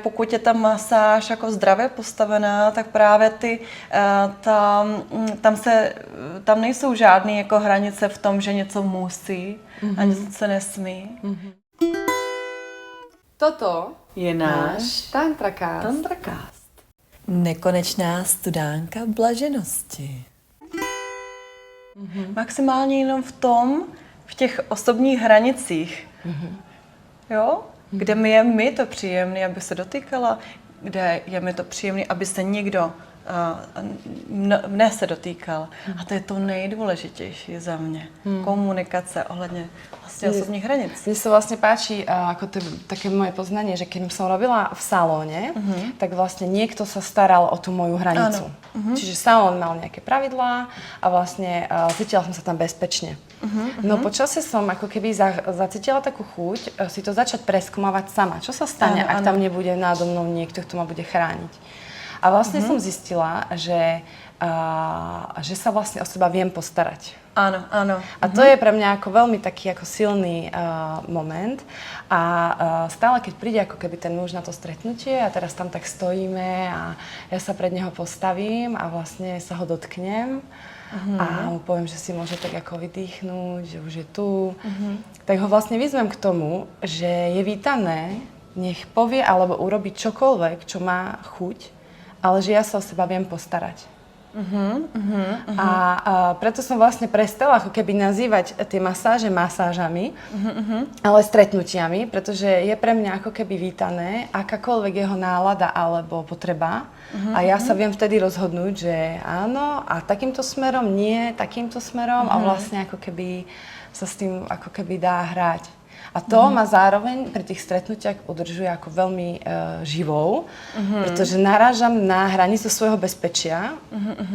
Pokud je ta masáž jako zdravě postavená, tak právě tam nejsou žádné jako hranice v tom, že něco musí a něco se nesmí. Toto Je náš Tantrakast. Nekonečná studánka blaženosti. Maximálně jenom v těch osobních hranicích. Jo? Kde je mi to příjemné, aby se dotýkala, kde je mi to příjemné, aby se někdo mne se dotýkal. A to je to nejdůležitější za mě. Komunikace ohledně vlastne osobných hraníc. Mne sa vlastne páči ako také moje poznanie, že keď som robila v salóne, tak vlastne niekto sa staral o tú moju hranicu. Čiže salón mal nejaké pravidlá a vlastne cítila som sa tam bezpečne. No po čase som ako keby zacítila takú chuť si to začať preskúmavať sama. Čo sa stane, ak tam nebude nádo mnou niekto, kto ma bude chrániť? A vlastne som zistila, že sa vlastne o seba viem postarať. Áno, áno. A to je pre mňa ako veľmi taký ako silný moment. A stále, keď príde ako keby ten muž na to stretnutie a teraz tam tak stojíme a ja sa pred neho postavím a vlastne sa ho dotknem a mu poviem, že si môže tak ako vydýchnuť, že už je tu, tak ho vlastne vyzvem k tomu, že je vítané, nech povie alebo urobí čokoľvek, čo má chuť, ale že ja sa o seba viem postarať. A preto som vlastne prestala ako keby nazývať tie masáže masážami, ale stretnutiami, pretože je pre mňa ako keby vítané akákoľvek jeho nálada alebo potreba. A ja sa viem vtedy rozhodnúť, že áno a takýmto smerom, nie takýmto smerom a vlastne ako keby sa s tým ako keby dá hrať. A to ma zároveň pri tých stretnutiach udržuje ako veľmi živou, pretože narážam na hranicu svojho bezpečia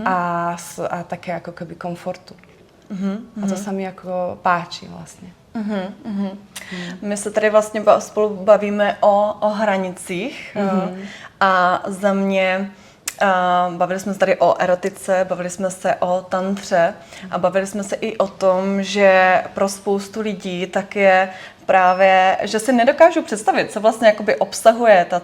a také ako keby komfortu. A to sa mi ako páči vlastne. My se tady vlastně spolu bavíme o hranicích a za mě bavili jsme se tady o erotice, bavili jsme se o tantře a bavili jsme se i o tom, že pro spoustu lidí tak je právě, že si nedokážu představit, co vlastně jakoby obsahuje ta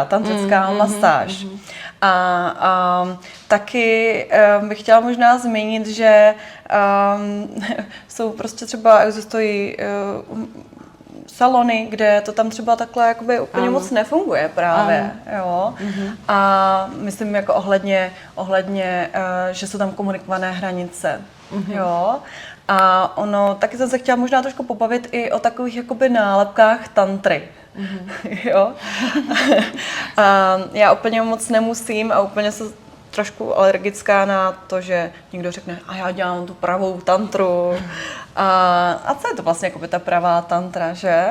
tantrická masáž. A taky bych chtěla možná zmínit, že jsou prostě třeba existují salony, kde to tam třeba takhle jakoby úplně moc nefunguje právě, jo. A myslím jako ohledně, že jsou tam komunikované hranice, jo. A taky jsem se chtěla možná trošku pobavit i o takových jakoby nálepkách tantry. Jo. A já úplně moc nemusím a úplně se trošku alergická na to, že někdo řekne, a já dělám tu pravou tantru. A co je to vlastně jakoby ta pravá tantra, že?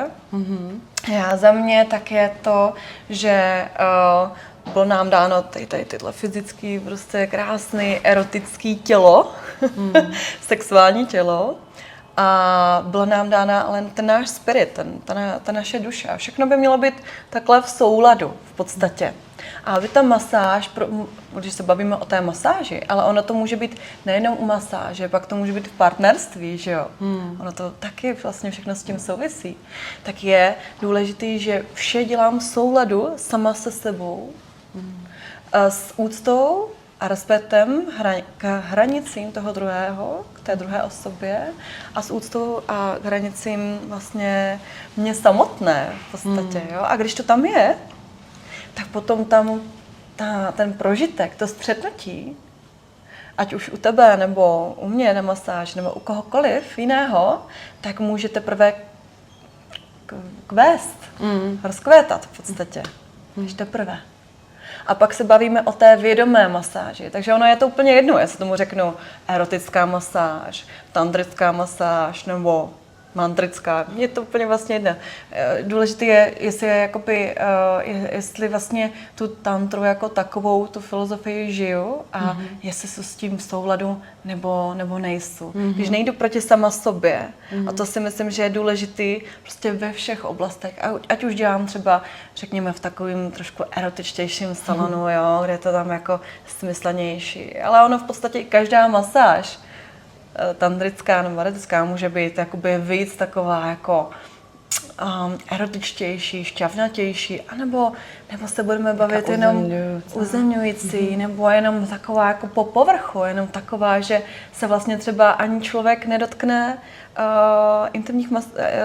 Já za mě tak je to, že bylo nám dáno tyhle fyzický, prostě krásný, erotický tělo, sexuální tělo. A byla nám dána ale ten náš spirit, ta naše duše. A všechno by mělo být takhle v souladu v podstatě. A aby ta masáž, když se bavíme o té masáži, ale ono to může být nejenom u masáže, pak to může být v partnerství, že jo? Ono to taky vlastně všechno s tím souvisí. Tak je důležitý, že vše dělám v souladu sama se sebou, s úctou a respektem k hranicím toho druhého, k té druhé osobě a s úctou a k hranicím vlastně mě samotné v podstatě, jo? A když to tam je, tak potom tam ten prožitek, to střetnutí, ať už u tebe, nebo u mě na masáž, nebo u kohokoliv jiného, tak může teprve kvést, rozkvétat v podstatě, až teprve. A pak se bavíme o té vědomé masáži. Takže ono je to úplně jedno, jestli tomu řeknu erotická masáž, tantrická masáž nebo mantrická. Je to úplně vlastně jedno. Důležité je, jestli vlastně tu tantru jako takovou, tu filozofii žiju a jestli jsou s tím v souladu nebo nejsou. Když nejdu proti sama sobě, a to si myslím, že je důležitý prostě ve všech oblastech, ať už dělám třeba, řekněme, v takovým trošku erotičtějším salonu, jo, kde je to tam jako smyslnější. Ale ono v podstatě každá masáž, tantrická nebo erotická, může být jakoby víc taková jako erotičtější, šťavnatější, anebo se budeme bavit jenom uzemňující, nebo jenom taková jako po povrchu, jenom taková, že se vlastně třeba ani člověk nedotkne intimních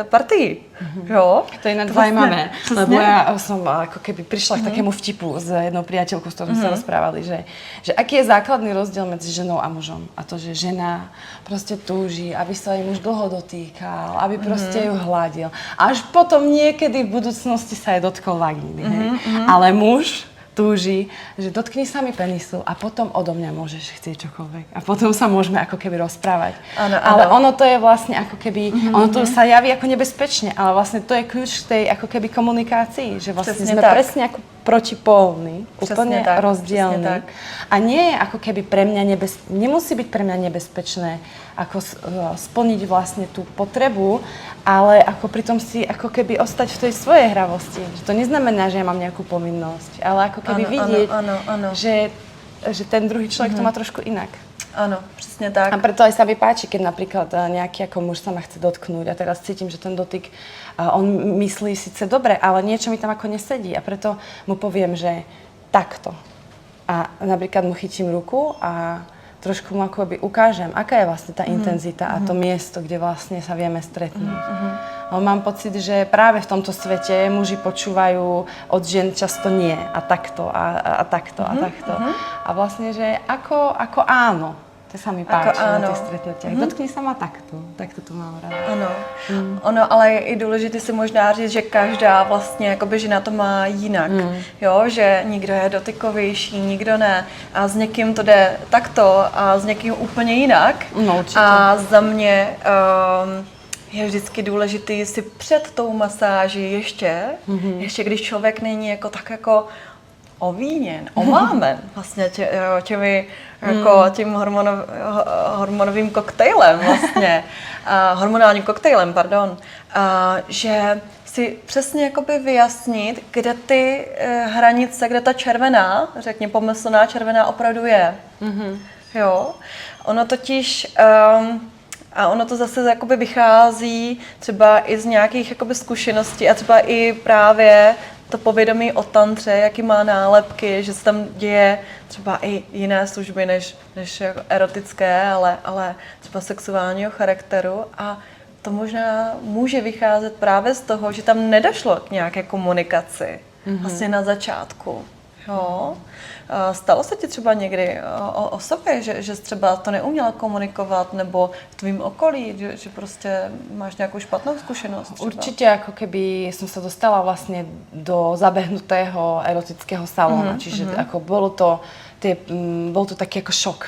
partií. Jo? To je inak zaujímavé, lebo ja som ako keby prišla k takému vtipu s jednou priateľkou, s ktorou sa rozprávali, že aký je základný rozdiel medzi ženou a mužom. A to, že žena proste túži, aby sa jej muž dlho dotýkal, aby proste ju hladil. Až potom niekedy v budúcnosti sa jej dotkol vagíny. Ale muž túži, že dotkni sa mi penisu a potom odo mňa môžeš chcieť čokoľvek. A potom sa môžeme ako keby rozprávať. Ano, ale ono to je vlastne ako keby, ono to sa javí ako nebezpečne, ale vlastne to je kľúč tej ako keby komunikácii, že vlastne sme presne ako protipólni, úplne rozdielni. A nie je ako keby pre mňa nemusí byť pre mňa nebezpečné ako splniť vlastne tú potrebu, ale ako pritom si ako keby ostať v tej svojej hravosti. Že to neznamená, že ja mám nejakú povinnosť, ale ako keby vidieť, že ten druhý človek to má trošku inak. Áno, presne tak. A preto aj sa mi páči, keď napríklad nejaký ako muž sa ma chce dotknúť a teraz cítim, že ten dotyk, on myslí síce dobre, ale niečo mi tam ako nesedí a preto mu poviem, že takto. A napríklad mu chytím ruku a trošku mu akoby ukážem, aká je vlastne tá intenzita a to miesto, kde vlastne sa vieme stretnúť. Mám pocit, že práve v tomto svete muži počúvajú od žien často nie a takto a takto a takto. A vlastne, že ako áno. To sa mi páči na těch stretnutiach. Dotkni sa ma takto to mám ráda. Ano. Ono, ale je i důležité si možná říct, že každá vlastně jakoby žena to má jinak. Jo, že někdo je dotykovější, nikdo ne. A s někým to jde takto a s někým úplně jinak. No, určitě. A za mě je vždycky důležitý si před tou masáží ještě když člověk není jako tak jako ovíněn, omámen vlastně tím hormonovým koktejlem vlastně, hormonálním koktejlem, pardon, že si přesně jakoby vyjasnit, kde ty hranice, kde ta červená, řekně pomyslná červená opravdu je. Jo, ono totiž a ono to zase jakoby vychází třeba i z nějakých jakoby zkušeností a třeba i právě to povědomí o tantře, jaký má nálepky, že se tam děje třeba i jiné služby než erotické, ale třeba sexuálního charakteru a to možná může vycházet právě z toho, že tam nedošlo k nějaké komunikaci vlastně na začátku. Jo? Stalo se ti třeba někdy o sobě, že třeba to neuměla komunikovat, nebo v tvým okolí, že prostě máš nějakou špatnou zkušenost? Třeba? Určite, ako keby som sa dostala vlastne do zabehnutého erotického salóna, čiže ako bol to taký ako šok.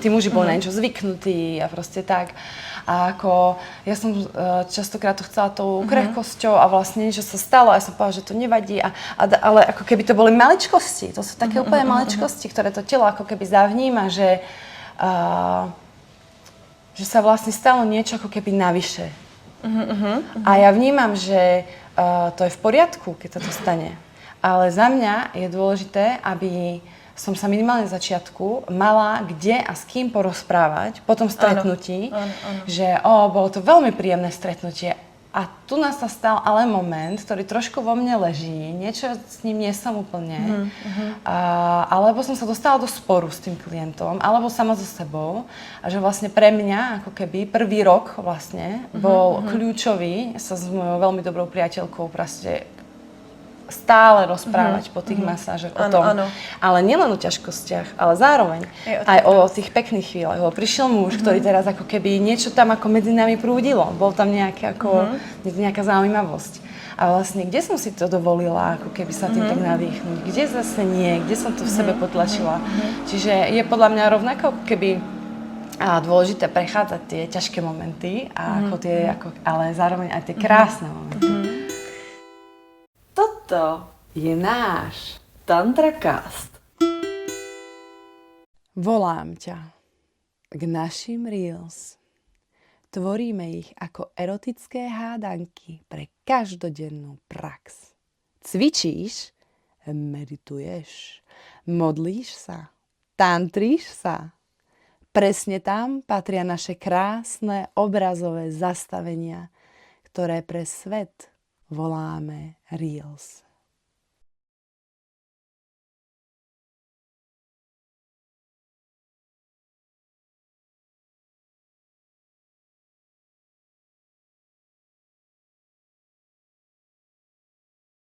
Tí muži boli na niečo zvyknutí a proste tak. A ako ja som častokrát to chcela tou krehkosťou a vlastne niečo sa stalo a ja som povedala, že to nevadí. Ale ako keby to boli maličkosti. To sú také úplne maličkosti, ktoré to telo ako keby zavníma, že sa vlastne stalo niečo ako keby navyše. A ja vnímam, že to je v poriadku, keď sa to stane. Ale za mňa je dôležité, aby som sa minimálne na začiatku mala kde a s kým porozprávať po tom stretnutí, že bolo to veľmi príjemné stretnutie a tu nás sa stal ale moment, ktorý trošku vo mne leží, niečo s ním nie som úplne, alebo som sa dostala do sporu s tým klientom, alebo sama so sebou a že vlastne pre mňa ako keby prvý rok vlastne bol kľúčový sa s mojou veľmi dobrou priateľkou proste stále rozprávať po tých masážach o tom. Ale nielen o ťažkostiach, ale zároveň aj o tých pekných chvíľach. Prišiel muž, ktorý teraz ako keby niečo tam ako medzi nami prúdilo. Bol tam nejaká zaujímavosť. A vlastne, kde som si to dovolila ako keby sa tým tak nadýchnuť? Kde zase nie? Kde som to v sebe potlačila? Čiže je podľa mňa rovnako keby dôležité prechádzať tie ťažké momenty, ale zároveň aj tie krásne momenty. Toto je náš TantraCast. Volám ťa k našim Reels. Tvoríme ich ako erotické hádanky pre každodennú prax. Cvičíš, medituješ, modlíš sa, tantríš sa. Presne tam patria naše krásne obrazové zastavenia, ktoré pre svet voláme Reels.